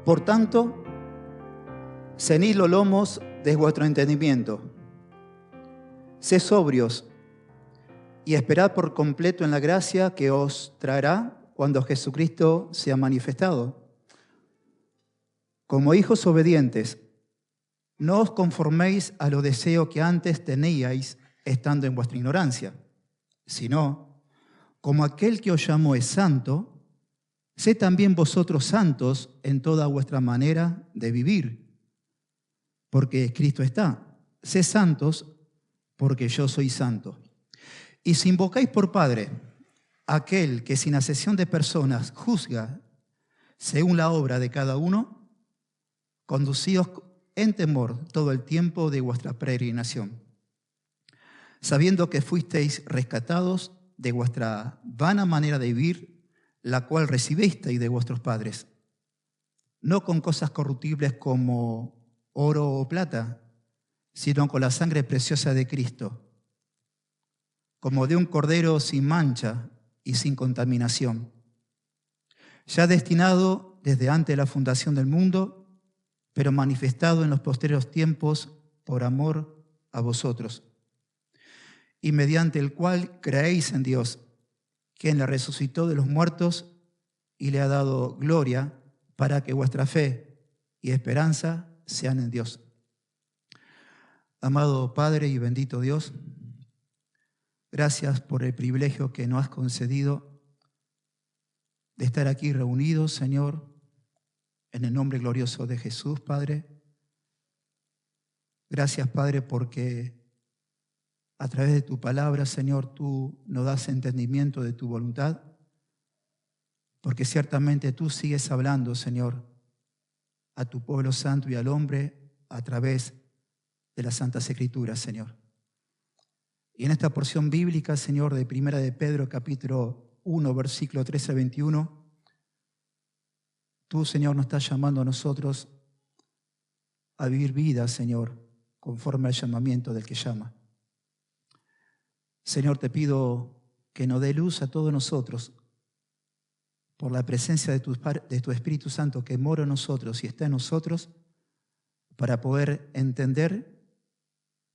Por tanto, ceñid los lomos de vuestro entendimiento. Sed sobrios y esperad por completo en la gracia que os traerá cuando Jesucristo sea manifestado. Como hijos obedientes, no os conforméis a los deseos que antes teníais estando en vuestra ignorancia, sino, como aquel que os llamó es santo, sed también vosotros santos en toda vuestra manera de vivir. Porque escrito está, sed santos porque yo soy santo. Y si invocáis por Padre aquel que sin acepción de personas juzga según la obra de cada uno, conducíos en temor todo el tiempo de vuestra peregrinación, sabiendo que fuisteis rescatados de vuestra vana manera de vivir, la cual recibisteis de vuestros padres, no con cosas corruptibles como oro o plata, sino con la sangre preciosa de Cristo, como de un cordero sin mancha y sin contaminación, ya destinado desde antes de la fundación del mundo, pero manifestado en los posteriores tiempos por amor a vosotros, y mediante el cual creéis en Dios, quien le resucitó de los muertos y le ha dado gloria, para que vuestra fe y esperanza sean en Dios. Amado Padre y bendito Dios, gracias por el privilegio que nos has concedido de estar aquí reunidos, Señor, en el nombre glorioso de Jesús, Padre. Gracias, Padre, porque a través de tu palabra, Señor, tú nos das entendimiento de tu voluntad, porque ciertamente tú sigues hablando, Señor, a tu pueblo santo y al hombre a través de las Santas Escrituras, Señor. Y en esta porción bíblica, Señor, de 1 de Pedro, capítulo 1, versículo 13 al 21, tú, Señor, nos estás llamando a nosotros a vivir vida, Señor, conforme al llamamiento del que llama. Señor, te pido que nos dé luz a todos nosotros por la presencia de tu Espíritu Santo que mora en nosotros y está en nosotros, para poder entender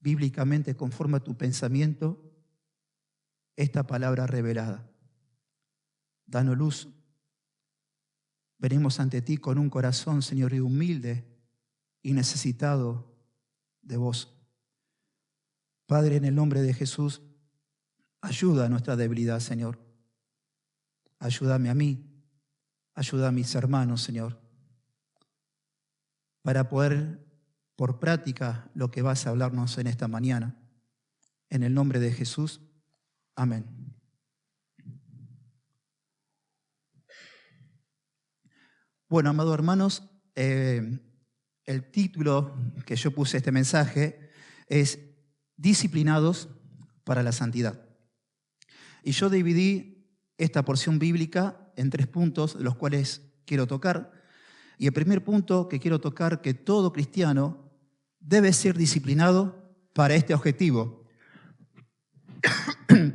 bíblicamente, conforme a tu pensamiento, esta palabra revelada. Danos luz. Venimos ante ti con un corazón, Señor, humilde y necesitado de vos. Padre, en el nombre de Jesús, ayuda a nuestra debilidad, Señor. Ayúdame a mí, ayuda a mis hermanos, Señor, para poder, por práctica, lo que vas a hablarnos en esta mañana. En el nombre de Jesús, amén. Bueno, amados hermanos, el título que yo puse a este mensaje es Disciplinados para la Santidad. Y yo dividí esta porción bíblica en 3 puntos, los cuales quiero tocar. Y el primer punto que quiero tocar, que todo cristiano debe ser disciplinado para este objetivo.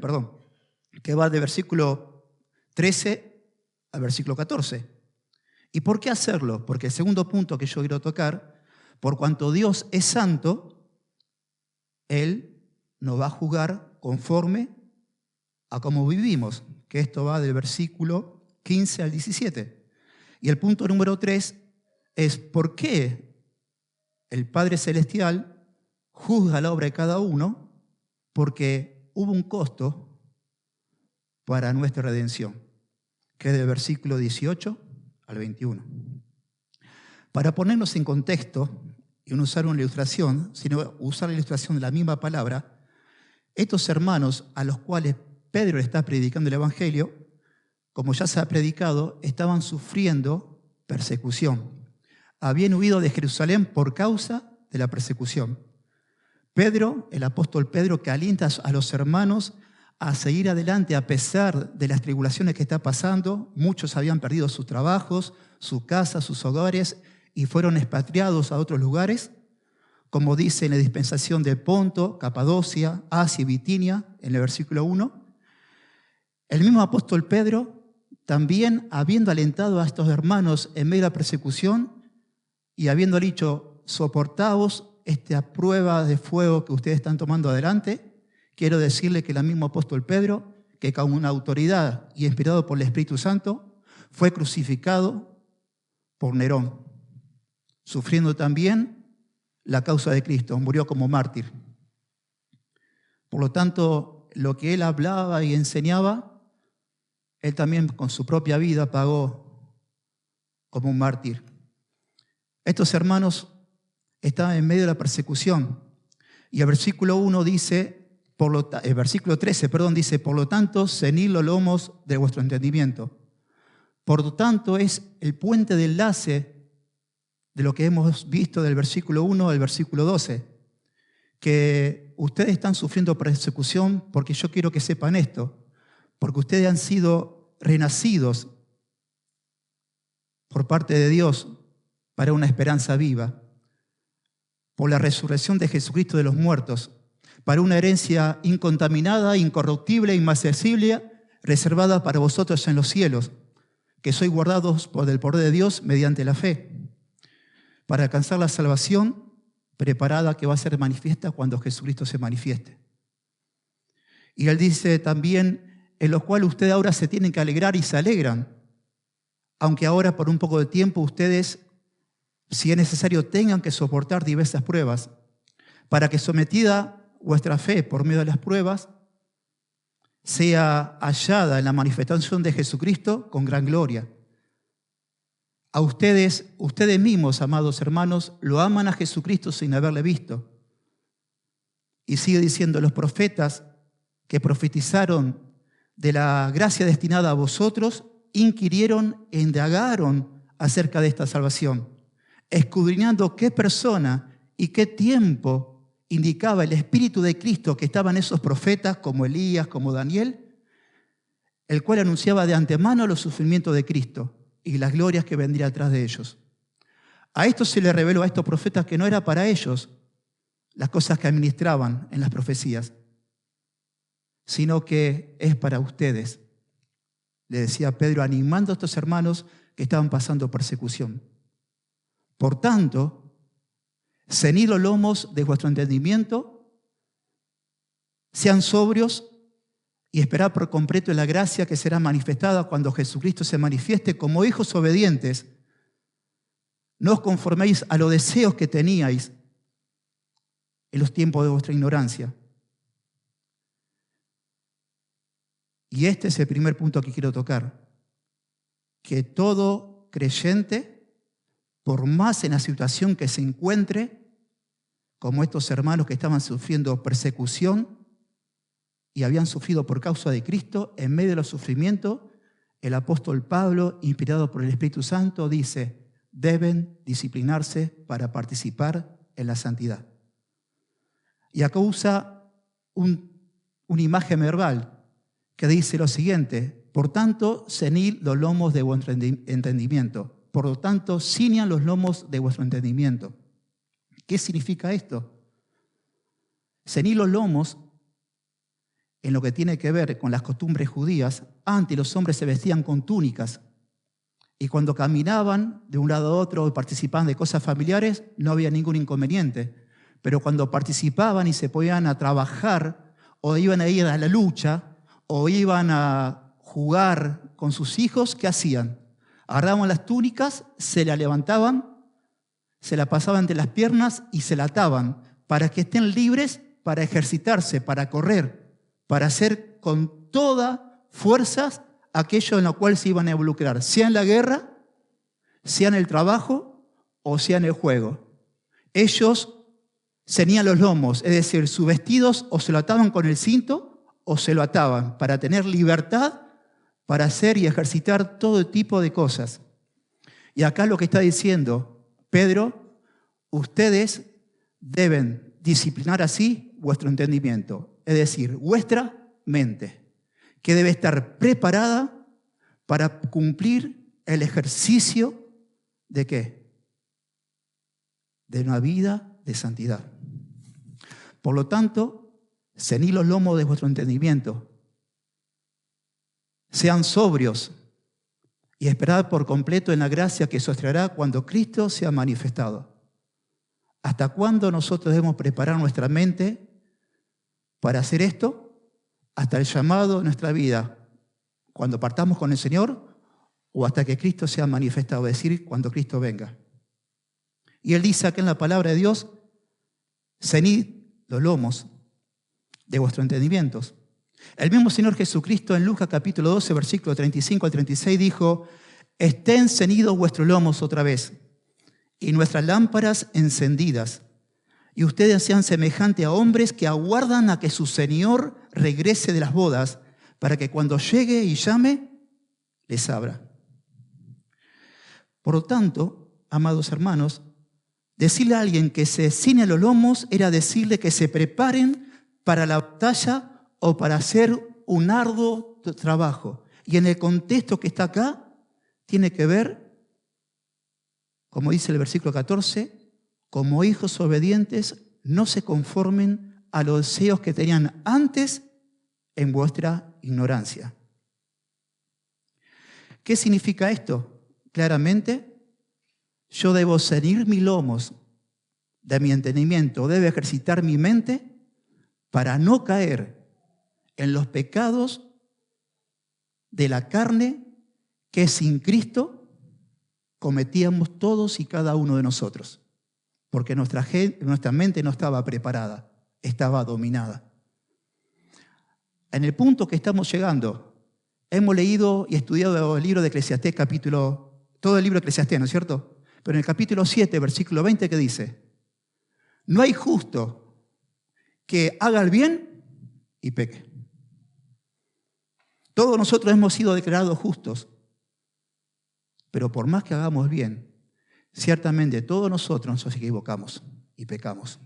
Perdón, que va del versículo 13 al versículo 14. ¿Y por qué hacerlo? Porque el segundo punto que yo quiero tocar, por cuanto Dios es santo, Él nos va a juzgar conforme a cómo vivimos, que esto va del versículo 15 al 17. Y el punto número 3 es por qué el Padre Celestial juzga la obra de cada uno, porque hubo un costo para nuestra redención, que es del versículo 18 al 21. Para ponernos en contexto y no usar una ilustración, sino usar la ilustración de la misma palabra, estos hermanos a los cuales Pedro le está predicando el Evangelio, como ya se ha predicado, estaban sufriendo persecución. Habían huido de Jerusalén por causa de la persecución. Pedro, el apóstol Pedro, que alienta a los hermanos a seguir adelante a pesar de las tribulaciones que está pasando. Muchos habían perdido sus trabajos, su casa, sus hogares y fueron expatriados a otros lugares, como dice en la dispensación de Ponto, Capadocia, Asia y Bitinia, en el versículo 1. El mismo apóstol Pedro, también habiendo alentado a estos hermanos en medio de la persecución, y habiendo dicho, soportaos esta prueba de fuego que ustedes están tomando adelante, quiero decirle que el mismo apóstol Pedro, que con una autoridad y inspirado por el Espíritu Santo, fue crucificado por Nerón, sufriendo también la causa de Cristo, murió como mártir. Por lo tanto, lo que él hablaba y enseñaba, él también con su propia vida pagó como un mártir. Estos hermanos estaban en medio de la persecución y el versículo 1 dice, el versículo 13, dice, por lo tanto, ceñid los lomos de vuestro entendimiento. Por lo tanto, es el puente de enlace de lo que hemos visto del versículo 1 al versículo 12, que ustedes están sufriendo persecución porque yo quiero que sepan esto, porque ustedes han sido renacidos por parte de Dios para una esperanza viva, por la resurrección de Jesucristo de los muertos, para una herencia incontaminada, incorruptible, inmarcesible, reservada para vosotros en los cielos, que sois guardados por el poder de Dios mediante la fe, para alcanzar la salvación preparada que va a ser manifiesta cuando Jesucristo se manifieste. Y él dice también, en lo cual ustedes ahora se tienen que alegrar y se alegran, aunque ahora por un poco de tiempo ustedes, si es necesario, tengan que soportar diversas pruebas, para que sometida vuestra fe por medio de las pruebas, sea hallada en la manifestación de Jesucristo con gran gloria. A ustedes mismos, amados hermanos, lo aman a Jesucristo sin haberle visto. Y sigue diciendo, los profetas que profetizaron de la gracia destinada a vosotros, inquirieron e indagaron acerca de esta salvación, escudriñando qué persona y qué tiempo indicaba el Espíritu de Cristo que estaban esos profetas como Elías, como Daniel, el cual anunciaba de antemano los sufrimientos de Cristo y las glorias que vendrían atrás de ellos. A esto se le reveló a estos profetas que no era para ellos las cosas que administraban en las profecías, sino que es para ustedes, le decía Pedro, animando a estos hermanos que estaban pasando persecución. Por tanto, ceñid los lomos de vuestro entendimiento, sean sobrios y esperad por completo en la gracia que será manifestada cuando Jesucristo se manifieste como hijos obedientes. No os conforméis a los deseos que teníais en los tiempos de vuestra ignorancia. Y este es el primer punto que quiero tocar. Que todo creyente, por más en la situación que se encuentre, como estos hermanos que estaban sufriendo persecución y habían sufrido por causa de Cristo, en medio de los sufrimientos, el apóstol Pablo, inspirado por el Espíritu Santo, dice, deben disciplinarse para participar en la santidad. Y acá usa una imagen verbal que dice lo siguiente, por tanto, ceñid los lomos de vuestro entendimiento. Por lo tanto, ciñan los lomos de vuestro entendimiento. ¿Qué significa esto? Ceñid los lomos, en lo que tiene que ver con las costumbres judías, antes los hombres se vestían con túnicas y cuando caminaban de un lado a otro y participaban de cosas familiares, no había ningún inconveniente. Pero cuando participaban y se ponían a trabajar o iban a ir a la lucha o iban a jugar con sus hijos, ¿qué hacían? Agarraban las túnicas, se la levantaban, se la pasaban entre las piernas y se la ataban para que estén libres para ejercitarse, para correr, para hacer con toda fuerzas aquello en lo cual se iban a involucrar, sea en la guerra, sea en el trabajo o sea en el juego. Ellos ceñían los lomos, es decir, sus vestidos o se lo ataban con el cinto o se lo ataban para tener libertad para hacer y ejercitar todo tipo de cosas. Y acá lo que está diciendo Pedro, ustedes deben disciplinar así vuestro entendimiento, es decir, vuestra mente, que debe estar preparada para cumplir el ejercicio ¿de qué? De una vida de santidad. Por lo tanto, ceñid los lomos de vuestro entendimiento. Sean sobrios y esperad por completo en la gracia que sostenerá cuando Cristo sea manifestado. ¿Hasta cuándo nosotros debemos preparar nuestra mente para hacer esto? Hasta el llamado de nuestra vida, cuando partamos con el Señor, o hasta que Cristo sea manifestado, es decir, cuando Cristo venga. Y Él dice aquí en la palabra de Dios, ceñid los lomos de vuestros entendimientos. El mismo Señor Jesucristo en Lucas capítulo 12, versículo 35 al 36 dijo, estén ceñidos vuestros lomos otra vez, y nuestras lámparas encendidas, y ustedes sean semejantes a hombres que aguardan a que su Señor regrese de las bodas, para que cuando llegue y llame, les abra. Por lo tanto, amados hermanos, decirle a alguien que se ciñe los lomos era decirle que se preparen para la batalla o para hacer un arduo trabajo. Y en el contexto que está acá, tiene que ver, como dice el versículo 14, como hijos obedientes, no se conformen a los deseos que tenían antes en vuestra ignorancia. ¿Qué significa esto? Claramente, yo debo ceñir mis lomos de mi entendimiento, debo ejercitar mi mente para no caer en los pecados de la carne que sin Cristo cometíamos todos y cada uno de nosotros, porque nuestra mente no estaba preparada, estaba dominada. En el punto que estamos llegando, hemos leído y estudiado el libro de Eclesiastés, todo el libro de Eclesiastés, ¿no es cierto? Pero en el capítulo 7, versículo 20, ¿qué dice? No hay justo que haga el bien y peque. Todos nosotros hemos sido declarados justos, pero por más que hagamos bien, ciertamente todos nosotros nos equivocamos y pecamos.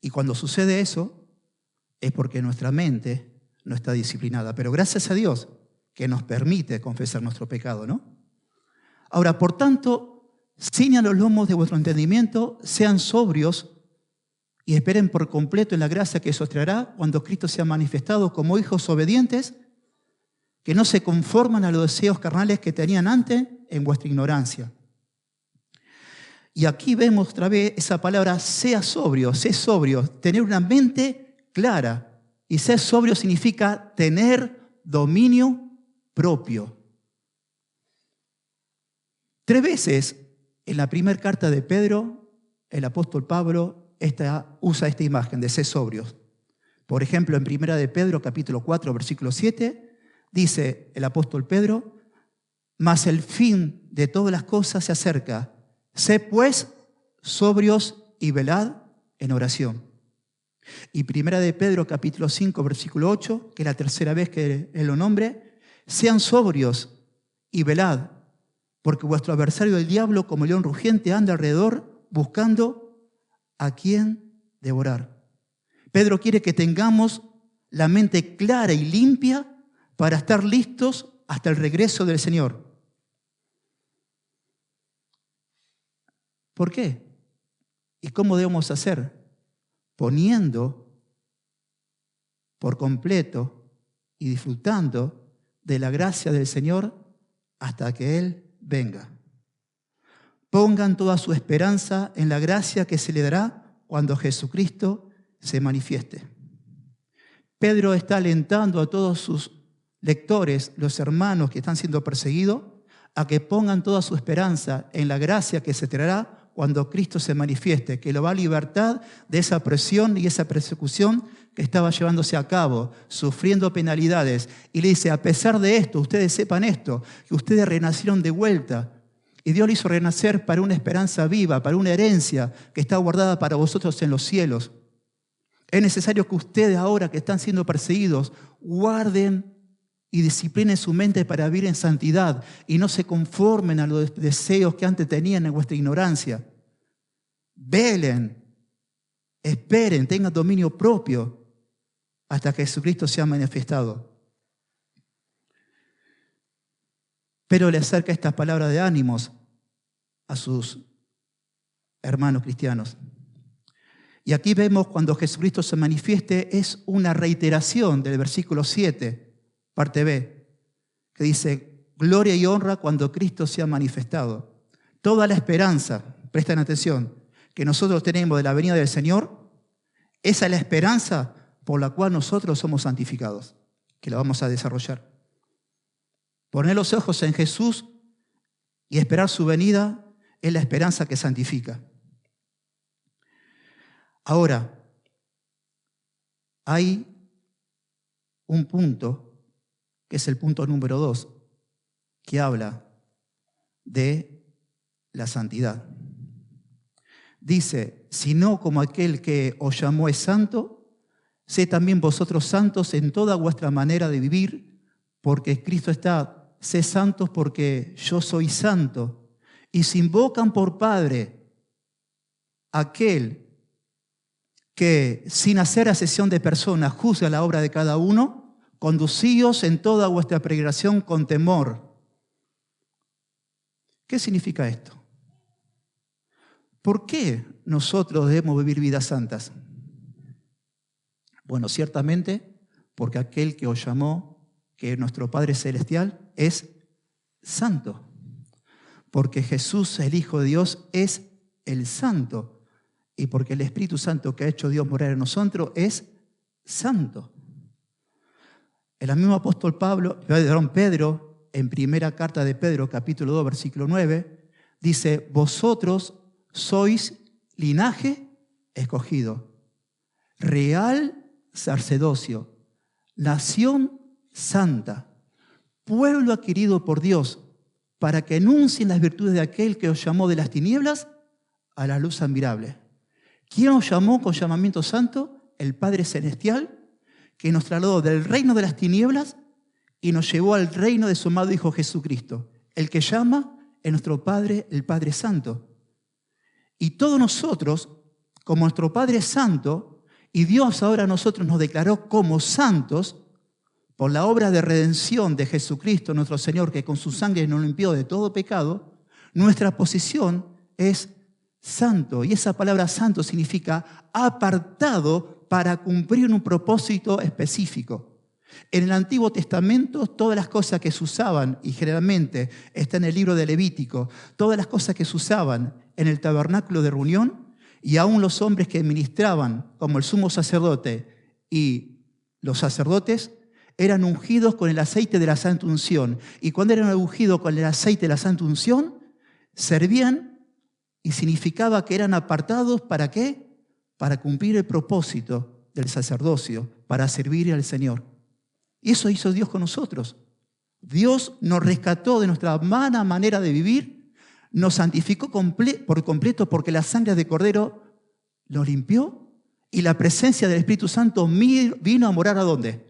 Y cuando sucede eso, es porque nuestra mente no está disciplinada. Pero gracias a Dios que nos permite confesar nuestro pecado, ¿no? Ahora, por tanto, ciñan los lomos de vuestro entendimiento, sean sobrios y esperen por completo en la gracia que sostenerá cuando Cristo sea manifestado como hijos obedientes, que no se conforman a los deseos carnales que tenían antes en vuestra ignorancia. Y aquí vemos otra vez esa palabra, sea sobrio, tener una mente clara. Y ser sobrio significa tener dominio propio. 3 veces en la primera carta de Pedro, el apóstol Pablo usa esta imagen de ser sobrios. Por ejemplo, en 1 de Pedro, capítulo 4, versículo 7, dice el apóstol Pedro, mas el fin de todas las cosas se acerca. Sed pues sobrios y velad en oración. Y 1 de Pedro, capítulo 5, versículo 8, que es la tercera vez que él lo nombre, sean sobrios y velad, porque vuestro adversario el diablo, como león rugiente, anda alrededor buscando a quién devorar. Pedro quiere que tengamos la mente clara y limpia para estar listos hasta el regreso del Señor. ¿Por qué? ¿Y cómo debemos hacer? Poniendo por completo y disfrutando de la gracia del Señor hasta que Él venga. Pongan toda su esperanza en la gracia que se le dará cuando Jesucristo se manifieste. Pedro está alentando a todos sus lectores, los hermanos que están siendo perseguidos, a que pongan toda su esperanza en la gracia que se traerá cuando Cristo se manifieste, que lo va a libertar de esa presión y esa persecución que estaba llevándose a cabo, sufriendo penalidades. Y le dice, a pesar de esto, ustedes sepan esto, que ustedes renacieron de vuelta. Y Dios lo hizo renacer para una esperanza viva, para una herencia que está guardada para vosotros en los cielos. Es necesario que ustedes ahora que están siendo perseguidos, guarden y disciplinen su mente para vivir en santidad y no se conformen a los deseos que antes tenían en vuestra ignorancia. Velen, esperen, tengan dominio propio hasta que Jesucristo sea manifestado. Pero le acerca esta palabra de ánimos a sus hermanos cristianos. Y aquí vemos cuando Jesucristo se manifieste, es una reiteración del versículo 7, parte B, que dice, gloria y honra cuando Cristo sea manifestado. Toda la esperanza, presten atención, que nosotros tenemos de la venida del Señor, esa es la esperanza por la cual nosotros somos santificados, que la vamos a desarrollar. Poner los ojos en Jesús y esperar su venida es la esperanza que santifica. Ahora, hay un punto, que es el punto número 2, que habla de la santidad. Dice, sino como aquel que os llamó es santo, sé también vosotros santos en toda vuestra manera de vivir, porque Cristo está, sé santos porque yo soy santo. Y se invocan por Padre aquel que sin hacer acepción de personas juzga la obra de cada uno, conducíos en toda vuestra peregrinación con temor. ¿Qué significa esto? ¿Por qué nosotros debemos vivir vidas santas? Bueno, ciertamente porque aquel que os llamó, que es nuestro Padre Celestial, es santo. Porque Jesús, el Hijo de Dios, es el santo. Y porque el Espíritu Santo que ha hecho Dios morar en nosotros es santo. El mismo apóstol Pedro, en primera carta de Pedro, capítulo 2, versículo 9, dice, vosotros sois linaje escogido, real sacerdocio, nación santa, pueblo adquirido por Dios, para que anuncien las virtudes de aquel que os llamó de las tinieblas a la luz admirable. ¿Quién os llamó con llamamiento santo? El Padre Celestial, que nos trasladó del reino de las tinieblas y nos llevó al reino de su amado Hijo Jesucristo. El que llama es nuestro Padre, el Padre Santo. Y todos nosotros, como nuestro Padre es santo, y Dios ahora a nosotros nos declaró como santos, por la obra de redención de Jesucristo, nuestro Señor, que con su sangre nos limpió de todo pecado, nuestra posición es santo. Y esa palabra santo significa apartado para cumplir un propósito específico. En el Antiguo Testamento, todas las cosas que se usaban, y generalmente está en el libro de Levítico, todas las cosas que se usaban en el tabernáculo de reunión, y aún los hombres que ministraban, como el sumo sacerdote y los sacerdotes, eran ungidos con el aceite de la santa unción. Y cuando eran ungidos con el aceite de la santa unción, servían y significaba que eran apartados, ¿para qué? Para cumplir el propósito del sacerdocio, para servir al Señor. Y eso hizo Dios con nosotros. Dios nos rescató de nuestra mala manera de vivir, nos santificó por completo porque la sangre de Cordero nos limpió y la presencia del Espíritu Santo vino a morar ¿a dónde?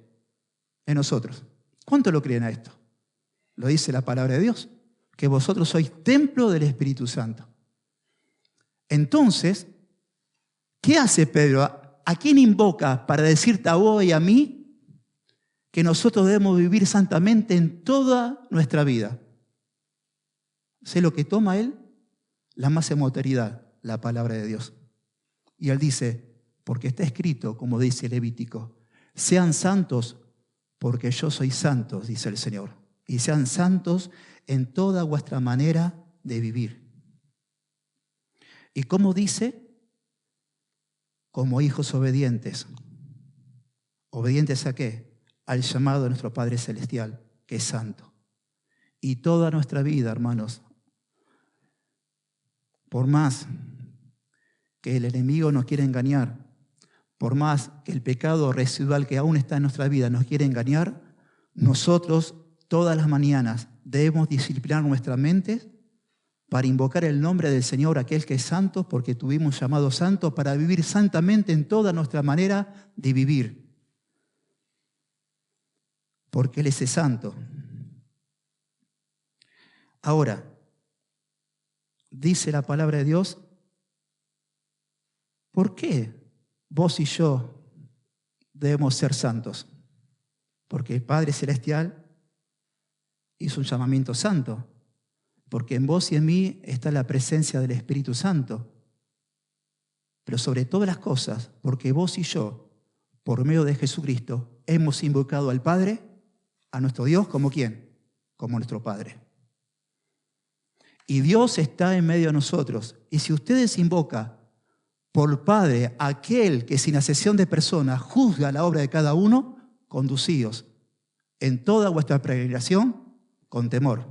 En nosotros. ¿Cuánto lo creen a esto? Lo dice la palabra de Dios, que vosotros sois templo del Espíritu Santo. Entonces, ¿qué hace Pedro? ¿A quién invoca para decirte a vos y a mí que nosotros debemos vivir santamente en toda nuestra vida? ¿Sé lo que toma él? La máxima autoridad, la palabra de Dios. Y él dice, porque está escrito, como dice Levítico, sean santos porque yo soy santo, dice el Señor. Y sean santos en toda vuestra manera de vivir. ¿Y cómo dice? Como hijos obedientes. ¿Obedientes a qué? Al llamado de nuestro Padre Celestial, que es santo. Y toda nuestra vida, hermanos, por más que el enemigo nos quiera engañar, por más que el pecado residual que aún está en nuestra vida nos quiera engañar, nosotros todas las mañanas debemos disciplinar nuestra mente para invocar el nombre del Señor, aquel que es santo, porque tuvimos llamado santo, para vivir santamente en toda nuestra manera de vivir. Porque Él es santo. Ahora, dice la palabra de Dios, ¿por qué vos y yo debemos ser santos? Porque el Padre Celestial hizo un llamamiento santo. Porque en vos y en mí está la presencia del Espíritu Santo. Pero sobre todas las cosas, porque vos y yo, por medio de Jesucristo, hemos invocado al Padre, a nuestro Dios, ¿como quién? como nuestro Padre. Y Dios está en medio de nosotros. Y si ustedes invocan por Padre aquel que sin acepción de personas juzga la obra de cada uno, conducíos en toda vuestra peregrinación con temor.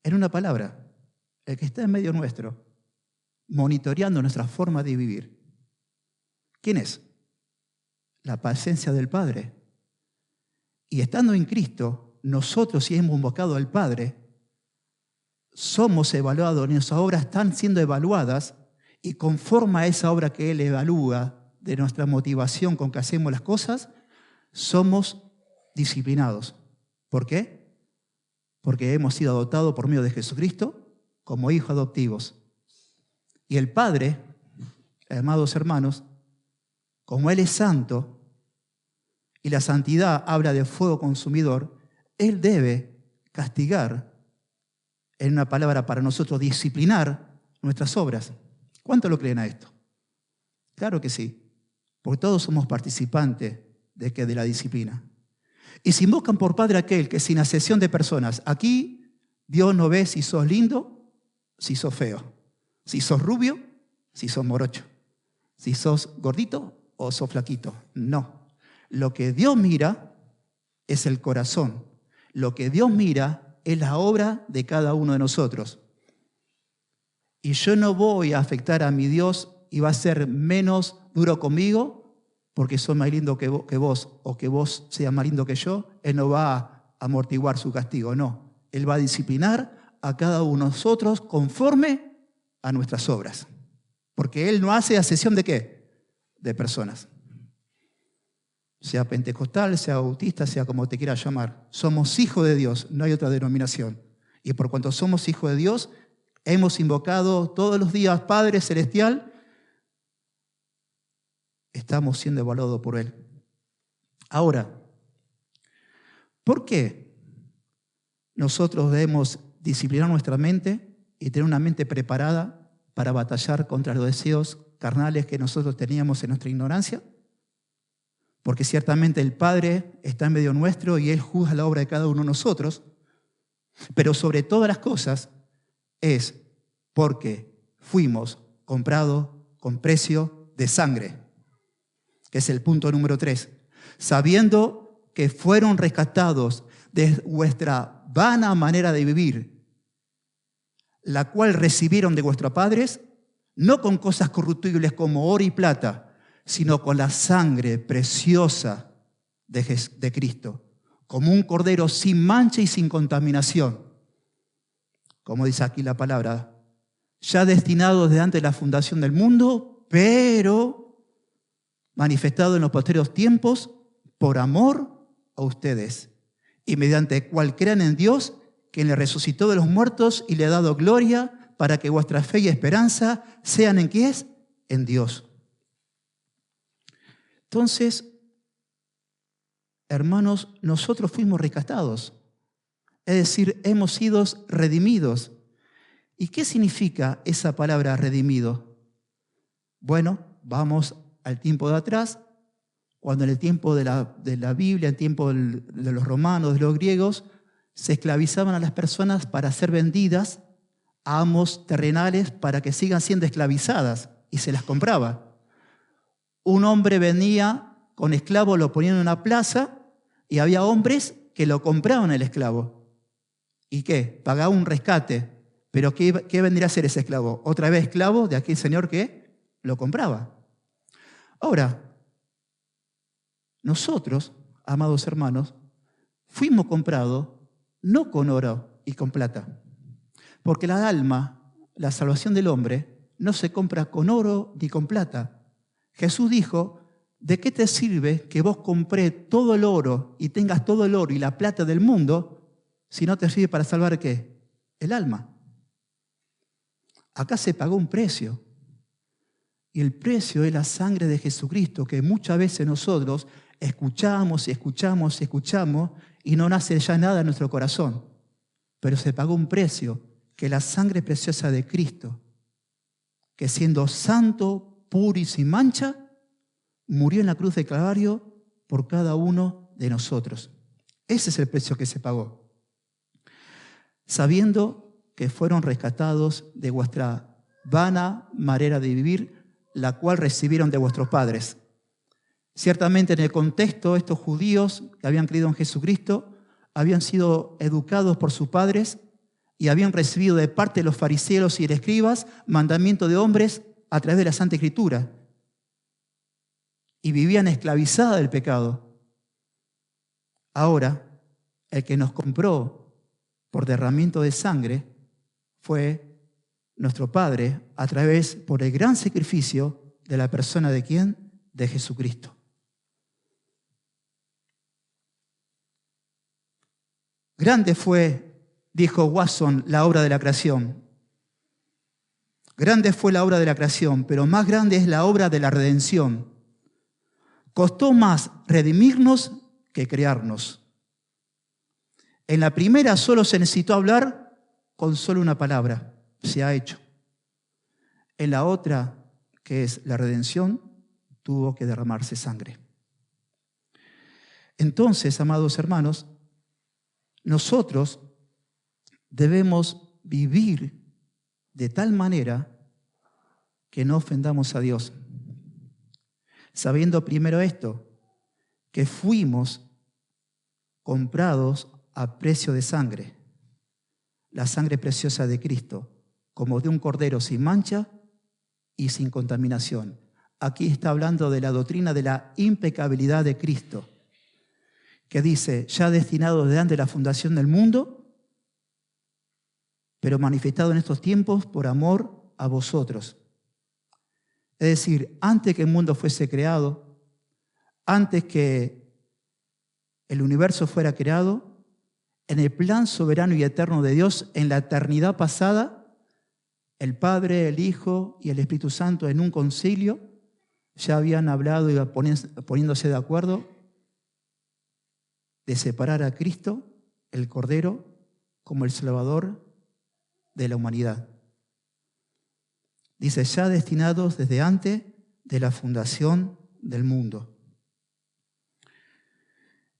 En una palabra, el que está en medio nuestro, monitoreando nuestra forma de vivir. ¿Quién es? La presencia del Padre. Y estando en Cristo, nosotros, si hemos invocado al Padre, somos evaluados, nuestras obras están siendo evaluadas, y conforme a esa obra que Él evalúa de nuestra motivación con que hacemos las cosas, somos disciplinados. ¿Por qué? Porque hemos sido adoptados por medio de Jesucristo como hijos adoptivos. Y el Padre, amados hermanos, como Él es santo, y la santidad habla de fuego consumidor, Él debe castigar, en una palabra para nosotros, disciplinar nuestras obras. ¿Cuánto lo creen a esto? Claro que sí, porque todos somos participantes de la disciplina. Y si invocan por Padre aquel que sin acepción de personas, aquí Dios no ve si sos lindo, si sos feo, si sos rubio, si sos morocho, si sos gordito o sos flaquito. No. Lo que Dios mira es el corazón. Lo que Dios mira es la obra de cada uno de nosotros. Y yo no voy a afectar a mi Dios y va a ser menos duro conmigo porque soy más lindo que vos o que vos seas más lindo que yo. Él no va a amortiguar su castigo, no. Él va a disciplinar a cada uno de nosotros conforme a nuestras obras. Porque Él no hace acepción de ¿qué? De personas. Sea pentecostal, sea bautista, sea como te quieras llamar. Somos hijos de Dios, no hay otra denominación. Y por cuanto somos hijos de Dios, hemos invocado todos los días Padre Celestial, estamos siendo evaluados por Él. Ahora, ¿por qué nosotros debemos disciplinar nuestra mente y tener una mente preparada para batallar contra los deseos carnales que nosotros teníamos en nuestra ignorancia? Porque ciertamente el Padre está en medio nuestro y Él juzga la obra de cada uno de nosotros, pero sobre todas las cosas es porque fuimos comprados con precio de sangre, que es el punto número 3, sabiendo que fueron rescatados de vuestra vana manera de vivir, la cual recibieron de vuestros padres, no con cosas corruptibles como oro y plata, sino con la sangre preciosa de Cristo, como un cordero sin mancha y sin contaminación. Como dice aquí la palabra, ya destinado desde antes de la fundación del mundo, pero manifestado en los posteriores tiempos por amor a ustedes, y mediante el cual crean en Dios, quien le resucitó de los muertos y le ha dado gloria, para que vuestra fe y esperanza sean ¿en qué es? En Dios. Entonces, hermanos, nosotros fuimos rescatados. Es decir, hemos sido redimidos. ¿Y qué significa esa palabra redimido? Bueno, vamos al tiempo de atrás, cuando en el tiempo de la Biblia, en el tiempo de los romanos, de los griegos, se esclavizaban a las personas para ser vendidas a amos terrenales para que sigan siendo esclavizadas y se las compraba. Un hombre venía con esclavo, lo ponían en una plaza y había hombres que lo compraban el esclavo. ¿Y qué? Pagaba un rescate. ¿Pero qué vendría a ser ese esclavo? Otra vez esclavo de aquel señor que lo compraba. Ahora, nosotros, amados hermanos, fuimos comprados no con oro y con plata. Porque la alma, la salvación del hombre, no se compra con oro ni con plata. Jesús dijo, ¿de qué te sirve que vos compré todo el oro y tengas todo el oro y la plata del mundo si no te sirve para salvar ¿qué? El alma. Acá se pagó un precio. Y el precio es la sangre de Jesucristo, que muchas veces nosotros escuchamos y escuchamos y escuchamos y no nace ya nada en nuestro corazón. Pero se pagó un precio, que es la sangre preciosa de Cristo, que siendo santo, puro y sin mancha, murió en la cruz del Calvario por cada uno de nosotros. Ese es el precio que se pagó. Sabiendo que fueron rescatados de vuestra vana manera de vivir, la cual recibieron de vuestros padres. Ciertamente en el contexto, estos judíos que habían creído en Jesucristo habían sido educados por sus padres y habían recibido de parte de los fariseos y de escribas mandamiento de hombres a través de la Santa Escritura. Y vivían esclavizadas del pecado. Ahora, el que nos compró por derramamiento de sangre fue nuestro Padre a través, por el gran sacrificio de la persona de ¿quién? De Jesucristo. Grande fue, dijo Watson, la obra de la creación. Grande fue la obra de la creación, pero más grande es la obra de la redención. Costó más redimirnos que crearnos. En la primera solo se necesitó hablar con solo una palabra. Se ha hecho. En la otra, que es la redención, tuvo que derramarse sangre. Entonces, amados hermanos, nosotros debemos vivir de tal manera que no ofendamos a Dios. Sabiendo primero esto, que fuimos comprados a precio de sangre, la sangre preciosa de Cristo, como de un cordero sin mancha y sin contaminación. Aquí está hablando de la doctrina de la impecabilidad de Cristo, que dice, ya destinado desde antes de la fundación del mundo, pero manifestado en estos tiempos por amor a vosotros. Es decir, antes que el mundo fuese creado, antes que el universo fuera creado, en el plan soberano y eterno de Dios, en la eternidad pasada, el Padre, el Hijo y el Espíritu Santo en un concilio ya habían hablado y poniéndose de acuerdo de separar a Cristo, el Cordero, como el Salvador de la humanidad. Dice, ya destinados desde antes de la fundación del mundo.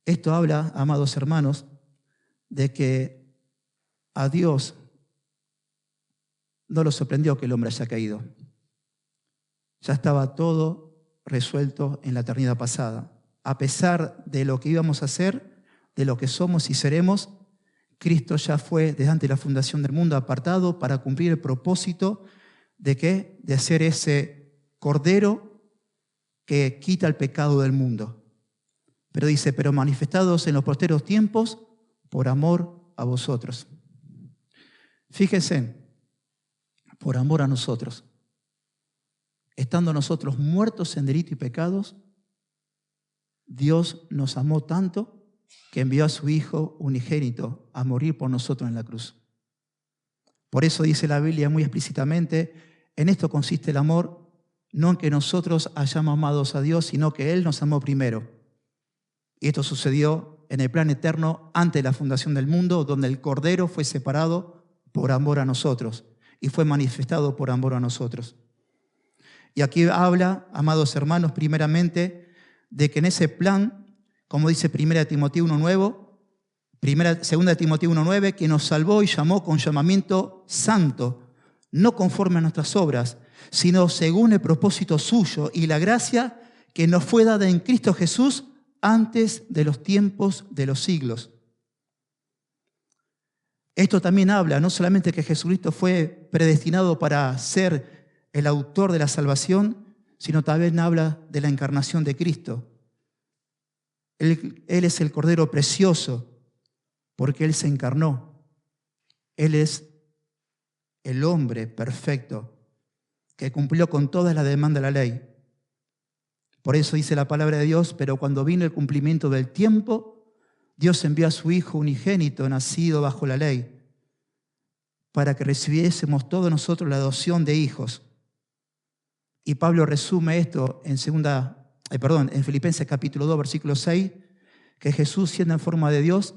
Esto habla, amados hermanos, de que a Dios no lo sorprendió que el hombre haya caído. Ya estaba todo resuelto en la eternidad pasada. A pesar de lo que íbamos a hacer, de lo que somos y seremos, Cristo ya fue desde antes de la fundación del mundo apartado para cumplir el propósito de ¿qué? De ser ese cordero que quita el pecado del mundo. Pero dice, pero manifestados en los posteros tiempos por amor a vosotros. Fíjense, por amor a nosotros. Estando nosotros muertos en delito y pecados, Dios nos amó tanto que envió a su Hijo unigénito a morir por nosotros en la cruz. Por eso dice la Biblia muy explícitamente, en esto consiste el amor, no en que nosotros hayamos amado a Dios, sino que Él nos amó primero. Y esto sucedió en el plan eterno antes de la fundación del mundo, donde el Cordero fue separado por amor a nosotros y fue manifestado por amor a nosotros. Y aquí habla, amados hermanos, primeramente, de que en ese plan, como dice 1 Timoteo 2 Timoteo 1:9, que nos salvó y llamó con llamamiento santo, no conforme a nuestras obras, sino según el propósito suyo y la gracia que nos fue dada en Cristo Jesús antes de los tiempos de los siglos. Esto también habla no solamente que Jesucristo fue predestinado para ser el autor de la salvación, sino también habla de la encarnación de Cristo. Él es el Cordero precioso porque Él se encarnó. Él es el hombre perfecto que cumplió con todas las demandas de la ley. Por eso dice la palabra de Dios, pero cuando vino el cumplimiento del tiempo, Dios envió a su Hijo unigénito, nacido bajo la ley, para que recibiésemos todos nosotros la adopción de hijos. Y Pablo resume esto en Filipenses capítulo 2, versículo 6, que Jesús, siendo en forma de Dios,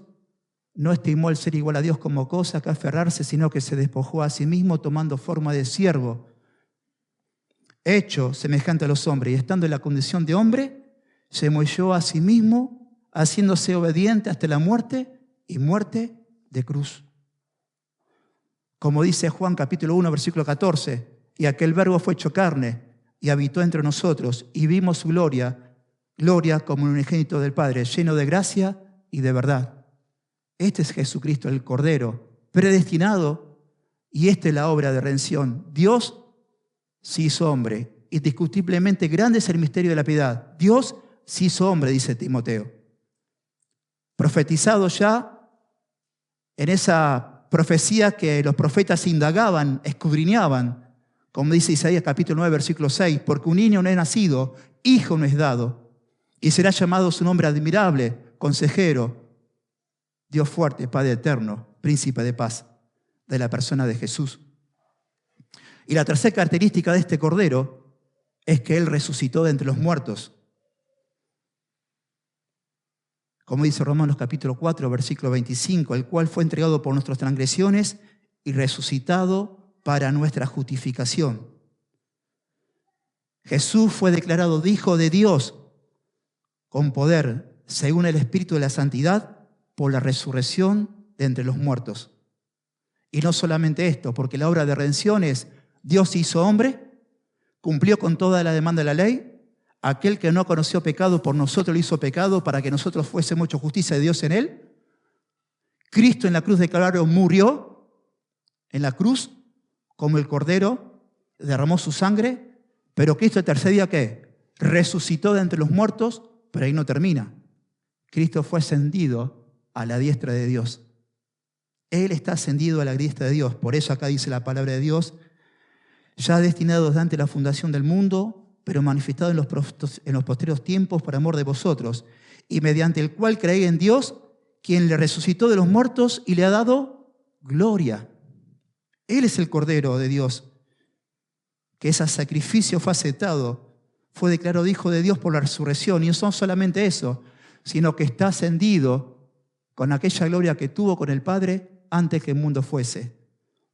no estimó el ser igual a Dios como cosa que aferrarse, sino que se despojó a sí mismo tomando forma de siervo, hecho semejante a los hombres, y estando en la condición de hombre, se humilló a sí mismo, haciéndose obediente hasta la muerte y muerte de cruz. Como dice Juan capítulo 1, versículo 14, y aquel verbo fue hecho carne y habitó entre nosotros y vimos su gloria, gloria como un unigénito del Padre, lleno de gracia y de verdad. Este es Jesucristo, el Cordero, predestinado, y esta es la obra de redención. Dios se hizo hombre. Indiscutiblemente grande es el misterio de la piedad. Dios se hizo hombre, dice Timoteo. Profetizado ya en esa profecía que los profetas indagaban, escudriñaban, como dice Isaías capítulo 9, versículo 6, porque un niño no es nacido, hijo no es dado, y será llamado su nombre admirable, consejero, Dios fuerte, Padre eterno, príncipe de paz, de la persona de Jesús. Y la tercera característica de este Cordero es que Él resucitó de entre los muertos. Como dice Romanos capítulo 4, versículo 25, el cual fue entregado por nuestras transgresiones y resucitado para nuestra justificación. Jesús fue declarado Hijo de Dios con poder, según el Espíritu de la Santidad, por la resurrección de entre los muertos. Y no solamente esto, porque la obra de redención es Dios se hizo hombre, cumplió con toda la demanda de la ley. Aquel que no conoció pecado por nosotros lo hizo pecado para que nosotros fuésemos hecho justicia de Dios en él. Cristo en la cruz de Calvario murió en la cruz como el Cordero, derramó su sangre, pero Cristo el tercer día ¿qué? Resucitó de entre los muertos, pero ahí no termina. Cristo fue ascendido a la diestra de Dios. Él está ascendido a la diestra de Dios. Por eso acá dice la palabra de Dios, ya destinado desde antes de la fundación del mundo, pero manifestado en los posteriores tiempos por amor de vosotros, y mediante el cual creéis en Dios, quien le resucitó de los muertos y le ha dado gloria. Él es el Cordero de Dios, que ese sacrificio fue aceptado, fue declarado Hijo de Dios por la resurrección, y no solamente eso, sino que está ascendido con aquella gloria que tuvo con el Padre antes que el mundo fuese.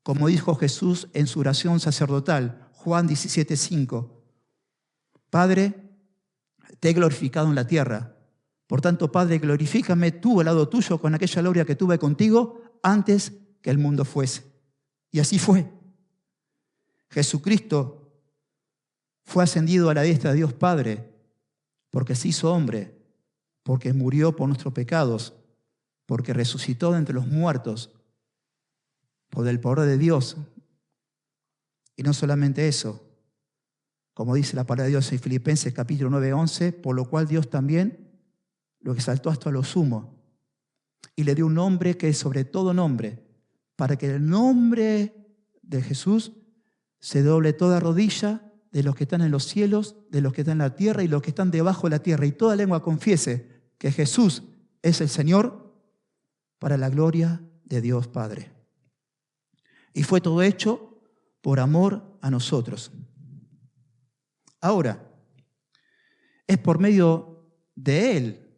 Como dijo Jesús en su oración sacerdotal, Juan 17:5, Padre, te he glorificado en la tierra. Por tanto, Padre, glorifícame tú al lado tuyo con aquella gloria que tuve contigo antes que el mundo fuese. Y así fue. Jesucristo fue ascendido a la diestra de Dios Padre porque se hizo hombre, porque murió por nuestros pecados, porque resucitó de entre los muertos por el poder de Dios. Y no solamente eso, como dice la palabra de Dios en Filipenses capítulo 9, 11, por lo cual Dios también lo exaltó hasta lo sumo y le dio un nombre que es sobre todo nombre, para que en el nombre de Jesús se doble toda rodilla de los que están en los cielos, de los que están en la tierra y los que están debajo de la tierra, y toda lengua confiese que Jesús es el Señor, para la gloria de Dios Padre. Y fue todo hecho por amor a nosotros. Ahora, es por medio de Él,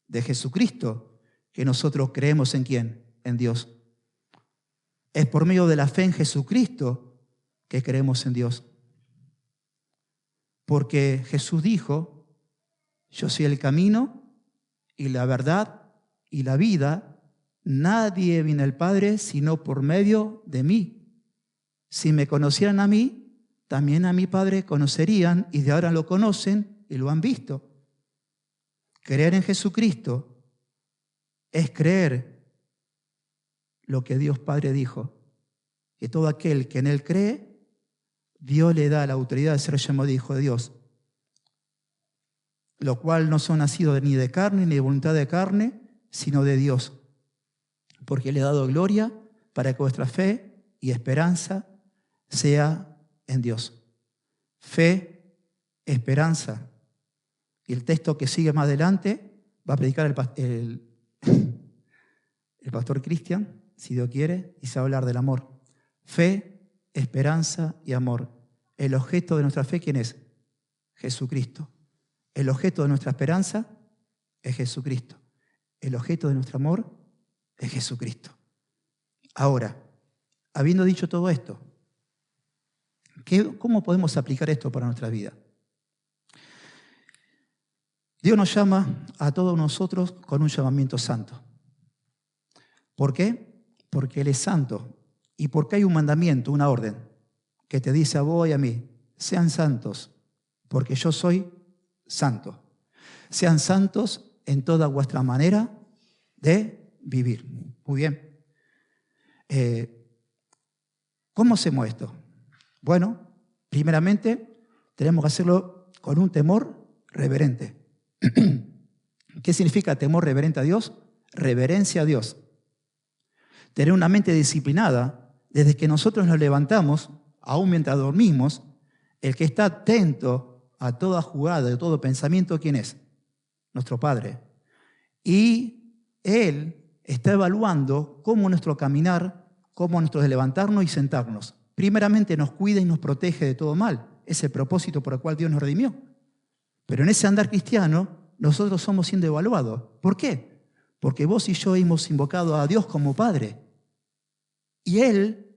de Jesucristo, que nosotros creemos en ¿quién? En Dios. Es por medio de la fe en Jesucristo que creemos en Dios. Porque Jesús dijo, yo soy el camino y la verdad y la vida. Nadie viene al Padre sino por medio de mí. Si me conocieran a mí, también a mi Padre conocerían, y de ahora lo conocen y lo han visto. Creer en Jesucristo es creer lo que Dios Padre dijo, que todo aquel que en Él cree, Dios le da la autoridad de ser llamado Hijo de Dios, lo cual no son nacidos ni de carne ni de voluntad de carne, sino de Dios, porque le ha dado gloria para que vuestra fe y esperanza sea en Dios. Fe, esperanza. Y el texto que sigue más adelante va a predicar el pastor Cristian, si Dios quiere, y se va a hablar del amor. Fe, esperanza y amor. El objeto de nuestra fe, ¿quién es? Jesucristo. El objeto de nuestra esperanza es Jesucristo. El objeto de nuestro amor es Jesucristo. Ahora, habiendo dicho todo esto, ¿cómo podemos aplicar esto para nuestra vida? Dios nos llama a todos nosotros con un llamamiento santo. ¿Por qué? Porque Él es santo y porque hay un mandamiento, una orden, que te dice a vos y a mí, sean santos, porque yo soy santo. Sean santos en toda vuestra manera de vivir. Muy bien. ¿Cómo hacemos esto? Bueno, primeramente tenemos que hacerlo con un temor reverente. ¿Qué significa temor reverente a Dios? Reverencia a Dios. Tener una mente disciplinada, desde que nosotros nos levantamos, aún mientras dormimos, el que está atento a toda jugada, a todo pensamiento, ¿quién es? Nuestro Padre. Y Él está evaluando cómo nuestro caminar, cómo nuestro levantarnos y sentarnos. Primeramente nos cuida y nos protege de todo mal. Es el propósito por el cual Dios nos redimió. Pero en ese andar cristiano, nosotros somos siendo evaluados. ¿Por qué? Porque vos y yo hemos invocado a Dios como Padre. Y Él,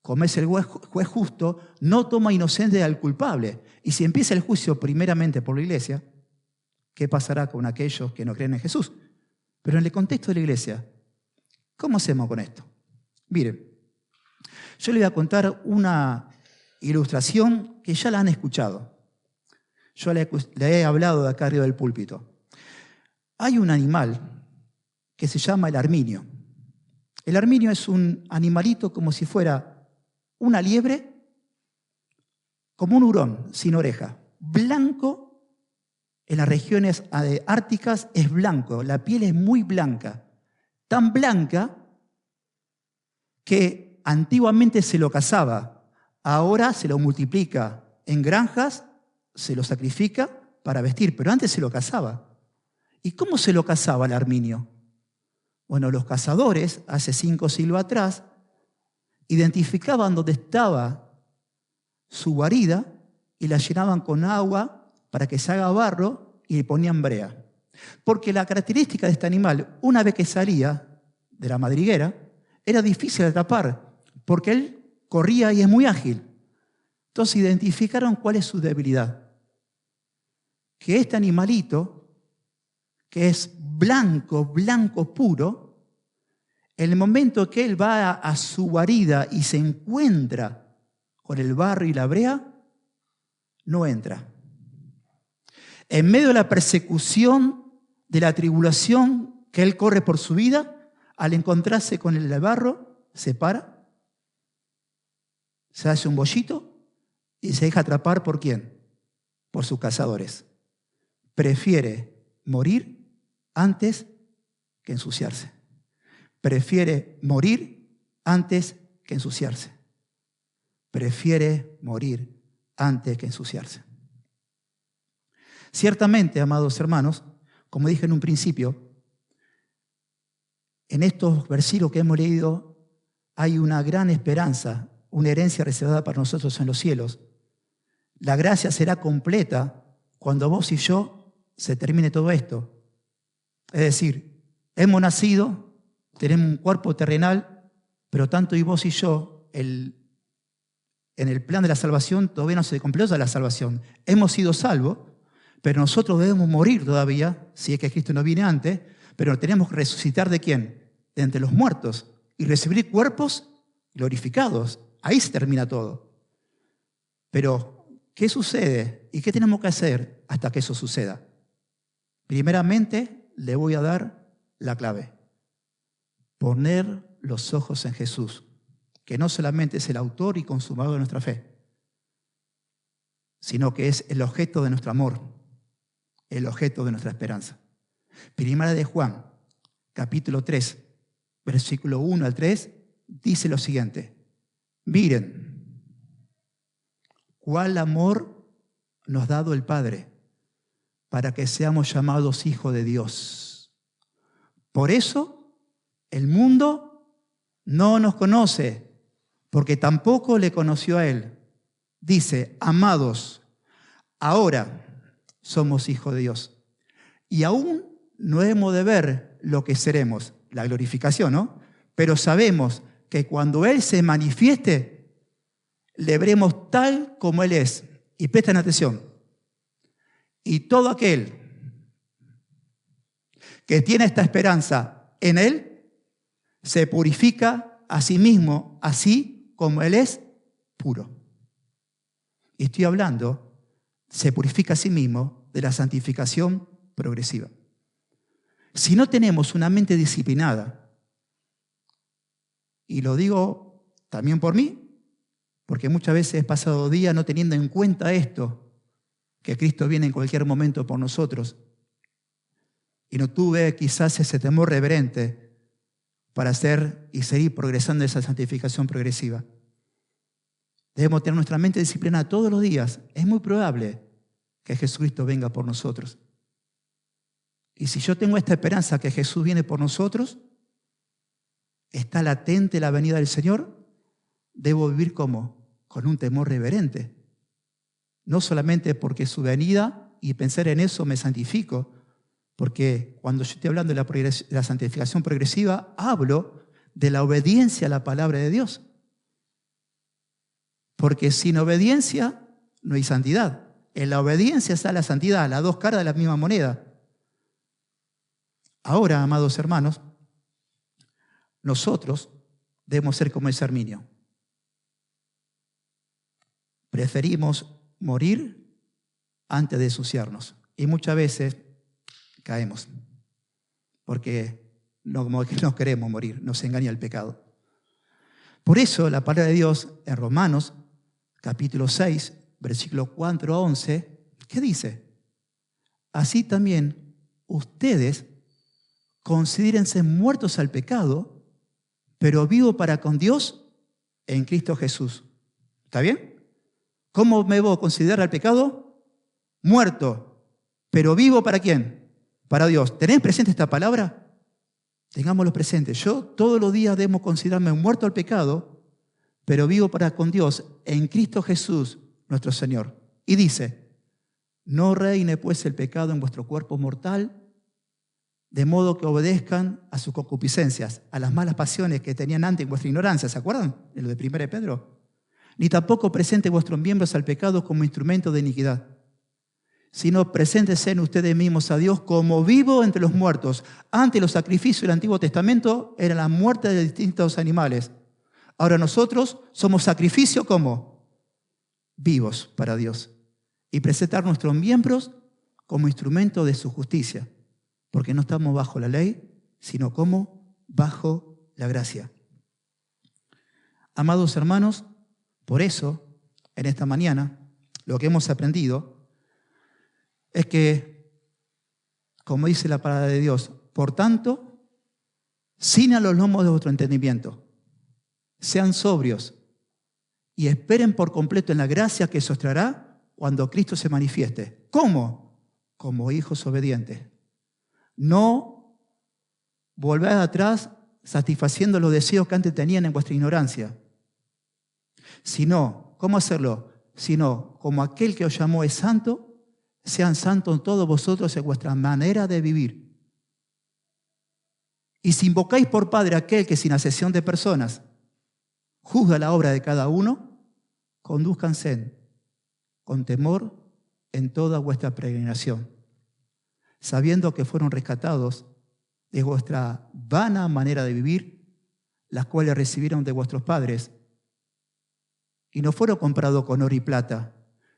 como es el juez justo, no toma inocente al culpable. Y si empieza el juicio primeramente por la iglesia, ¿qué pasará con aquellos que no creen en Jesús? Pero en el contexto de la iglesia, ¿cómo hacemos con esto? Miren, yo les voy a contar una ilustración que ya la han escuchado. Yo le he hablado de acá arriba del púlpito. Hay un animal que se llama el arminio. El arminio es un animalito como si fuera una liebre, como un hurón, sin oreja. Blanco, en las regiones árticas es blanco, la piel es muy blanca. Tan blanca que antiguamente se lo cazaba, ahora se lo multiplica en granjas, se lo sacrifica para vestir, pero antes se lo cazaba. ¿Y cómo se lo cazaba el arminio? Bueno, los cazadores, hace 5 siglos atrás, identificaban dónde estaba su guarida y la llenaban con agua para que se haga barro y le ponían brea. Porque la característica de este animal, una vez que salía de la madriguera, era difícil de atrapar, porque él corría y es muy ágil. Entonces identificaron cuál es su debilidad. Que este animalito, que es blanco, blanco puro, en el momento que él va a su guarida y se encuentra con el barro y la brea, no entra. En medio de la persecución, de la tribulación que él corre por su vida, al encontrarse con el barro, se para, se hace un bollito y se deja atrapar ¿por quién? Por sus cazadores. Prefiere morir antes que ensuciarse. Prefiere morir antes que ensuciarse. Prefiere morir antes que ensuciarse. Ciertamente, amados hermanos, como dije en un principio, en estos versículos que hemos leído hay una gran esperanza, una herencia reservada para nosotros en los cielos. La gracia será completa cuando vos y yo se termine todo esto. Es decir, hemos nacido, tenemos un cuerpo terrenal, pero tanto y vos y yo, en el plan de la salvación todavía no se completa la salvación. Hemos sido salvos, pero nosotros debemos morir todavía, si es que Cristo no viene antes, pero tenemos que resucitar ¿de quién? De entre los muertos y recibir cuerpos glorificados. Ahí se termina todo. Pero, ¿qué sucede? ¿Y qué tenemos que hacer hasta que eso suceda? Primeramente, le voy a dar la clave. Poner los ojos en Jesús, que no solamente es el autor y consumador de nuestra fe, sino que es el objeto de nuestro amor, el objeto de nuestra esperanza. Primera de Juan, capítulo 3, versículo 1 al 3, dice lo siguiente. Miren, cuál amor nos ha dado el Padre para que seamos llamados hijos de Dios. Por eso el mundo no nos conoce, porque tampoco le conoció a Él. Dice, amados, ahora somos hijos de Dios. Y aún no hemos de ver lo que seremos, la glorificación, ¿no? Pero sabemos que cuando Él se manifieste, le veremos tal como Él es. Y presten atención. Y todo aquel que tiene esta esperanza en Él, se purifica a sí mismo, así como Él es puro. Y estoy hablando, se purifica a sí mismo de la santificación progresiva. Si no tenemos una mente disciplinada, y lo digo también por mí, porque muchas veces he pasado días no teniendo en cuenta esto, que Cristo viene en cualquier momento por nosotros, y no tuve quizás ese temor reverente para hacer y seguir progresando en esa santificación progresiva. Debemos tener nuestra mente disciplinada todos los días. Es muy probable que Jesucristo venga por nosotros. Y si yo tengo esta esperanza que Jesús viene por nosotros, está latente la venida del Señor, debo vivir ¿cómo? Con un temor reverente. No solamente porque su venida y pensar en eso me santifico, porque cuando yo estoy hablando de la santificación progresiva, hablo de la obediencia a la palabra de Dios. Porque sin obediencia no hay santidad. En la obediencia está la santidad, las dos caras de la misma moneda. Ahora, amados hermanos, nosotros debemos ser como ese Arminio. Preferimos morir antes de ensuciarnos. Y muchas veces caemos, porque no queremos morir, nos engaña el pecado. Por eso la palabra de Dios en Romanos, capítulo 6, versículo 4 a 11, ¿qué dice? Así también ustedes considérense muertos al pecado, pero vivos para con Dios en Cristo Jesús. ¿Está bien? ¿Cómo me voy a considerar al pecado? Muerto, pero vivo ¿para quién? Para Dios. ¿Tenés presente esta palabra? Tengámoslo presente. Yo todos los días debo considerarme muerto al pecado, pero vivo para con Dios en Cristo Jesús, nuestro Señor. Y dice, no reine pues el pecado en vuestro cuerpo mortal, de modo que obedezcan a sus concupiscencias, a las malas pasiones que tenían antes en vuestra ignorancia. ¿Se acuerdan? En lo de 1 Pedro. Ni tampoco presente vuestros miembros al pecado como instrumento de iniquidad, sino preséntense en ustedes mismos a Dios como vivo entre los muertos. Antes los sacrificios del Antiguo Testamento eran la muerte de distintos animales. Ahora nosotros somos sacrificio como vivos para Dios. Y presentar nuestros miembros como instrumento de su justicia. Porque no estamos bajo la ley, sino como bajo la gracia. Amados hermanos, por eso, en esta mañana, lo que hemos aprendido es que, como dice la palabra de Dios, por tanto, ciñan los lomos de vuestro entendimiento, sean sobrios y esperen por completo en la gracia que os traerá cuando Cristo se manifieste. ¿Cómo? Como hijos obedientes. No volver atrás satisfaciendo los deseos que antes tenían en vuestra ignorancia, sino, ¿cómo hacerlo? Sino, como aquel que os llamó es santo, sean santos todos vosotros en vuestra manera de vivir. Y si invocáis por Padre aquel que sin acepción de personas juzga la obra de cada uno, condúzcanse con temor en toda vuestra peregrinación, sabiendo que fueron rescatados de vuestra vana manera de vivir, las cuales recibieron de vuestros padres, y no fueron comprados con oro y plata,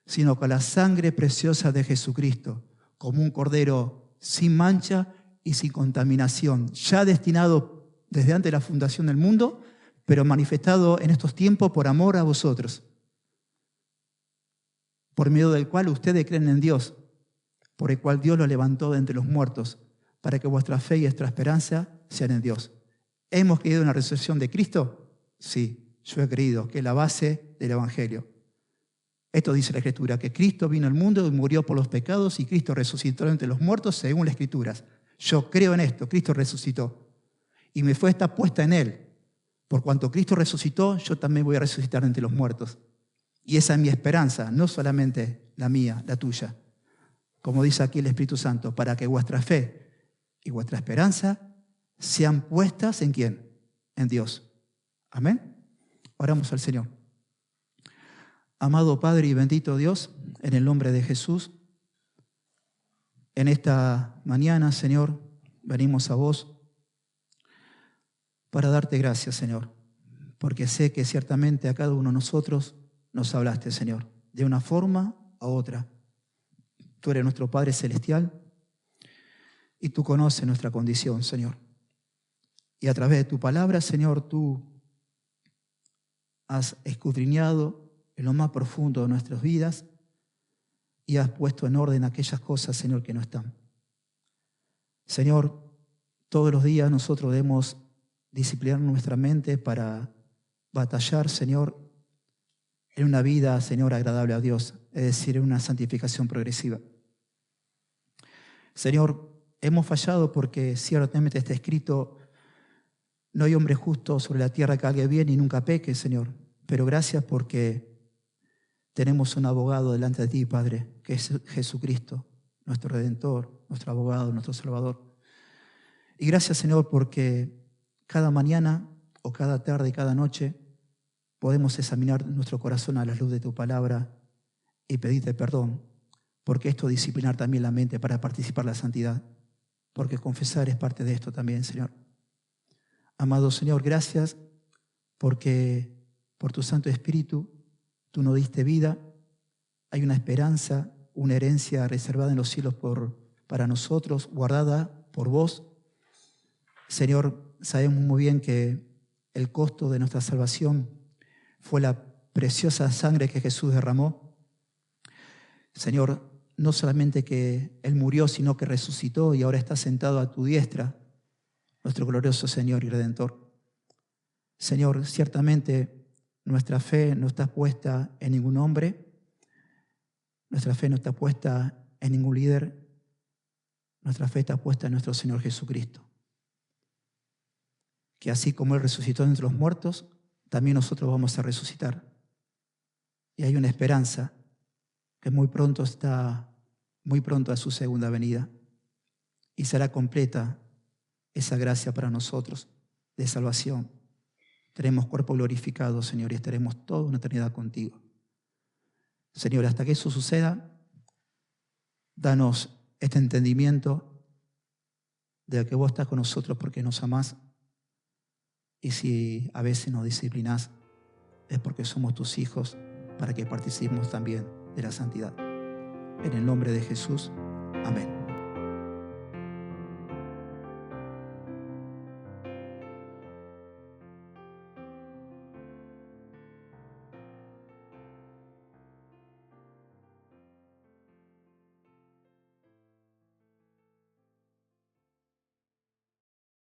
sino con la sangre preciosa de Jesucristo, como un cordero sin mancha y sin contaminación, ya destinado desde antes de la fundación del mundo, pero manifestado en estos tiempos por amor a vosotros, por medio del cual ustedes creen en Dios, por el cual Dios lo levantó de entre los muertos, para que vuestra fe y vuestra esperanza sean en Dios. ¿Hemos creído en la resurrección de Cristo? Sí. Yo he creído que es la base del Evangelio. Esto dice la Escritura, que Cristo vino al mundo y murió por los pecados y Cristo resucitó entre los muertos según las Escrituras. Yo creo en esto, Cristo resucitó. Y mi fe está puesta en Él. Por cuanto Cristo resucitó, yo también voy a resucitar entre los muertos. Y esa es mi esperanza, no solamente la mía, la tuya. Como dice aquí el Espíritu Santo, para que vuestra fe y vuestra esperanza sean puestas ¿en quién? En Dios. Amén. Oramos al Señor. Amado Padre y bendito Dios, en el nombre de Jesús, en esta mañana, Señor, venimos a vos para darte gracias, Señor, porque sé que ciertamente a cada uno de nosotros nos hablaste, Señor, de una forma a otra. Tú eres nuestro Padre Celestial y tú conoces nuestra condición, Señor. Y a través de tu palabra, Señor, tú has escudriñado en lo más profundo de nuestras vidas y has puesto en orden aquellas cosas, Señor, que no están. Señor, todos los días nosotros debemos disciplinar nuestra mente para batallar, Señor, en una vida, Señor, agradable a Dios, es decir, en una santificación progresiva. Señor, hemos fallado porque ciertamente está escrito: no hay hombre justo sobre la tierra que haga bien y nunca peque, Señor. Pero gracias porque tenemos un abogado delante de ti, Padre, que es Jesucristo, nuestro Redentor, nuestro abogado, nuestro Salvador. Y gracias, Señor, porque cada mañana o cada tarde y cada noche podemos examinar nuestro corazón a la luz de tu palabra y pedirte perdón, porque esto disciplinar también la mente para participar en la santidad, porque confesar es parte de esto también, Señor. Amado Señor, gracias porque por tu Santo Espíritu tú nos diste vida. Hay una esperanza, una herencia reservada en los cielos para nosotros, guardada por vos. Señor, sabemos muy bien que el costo de nuestra salvación fue la preciosa sangre que Jesús derramó. Señor, no solamente que Él murió, sino que resucitó y ahora está sentado a tu diestra, nuestro glorioso Señor y Redentor. Señor, ciertamente nuestra fe no está puesta en ningún hombre, nuestra fe no está puesta en ningún líder, nuestra fe está puesta en nuestro Señor Jesucristo. Que así como Él resucitó entre los muertos, también nosotros vamos a resucitar. Y hay una esperanza que muy pronto a su segunda venida y será completa esa gracia para nosotros de salvación. Tenemos cuerpo glorificado, Señor, y estaremos toda una eternidad contigo. Señor, hasta que eso suceda, danos este entendimiento de que vos estás con nosotros porque nos amás. Y si a veces nos disciplinás, es porque somos tus hijos, para que participemos también de la santidad. En el nombre de Jesús, amén.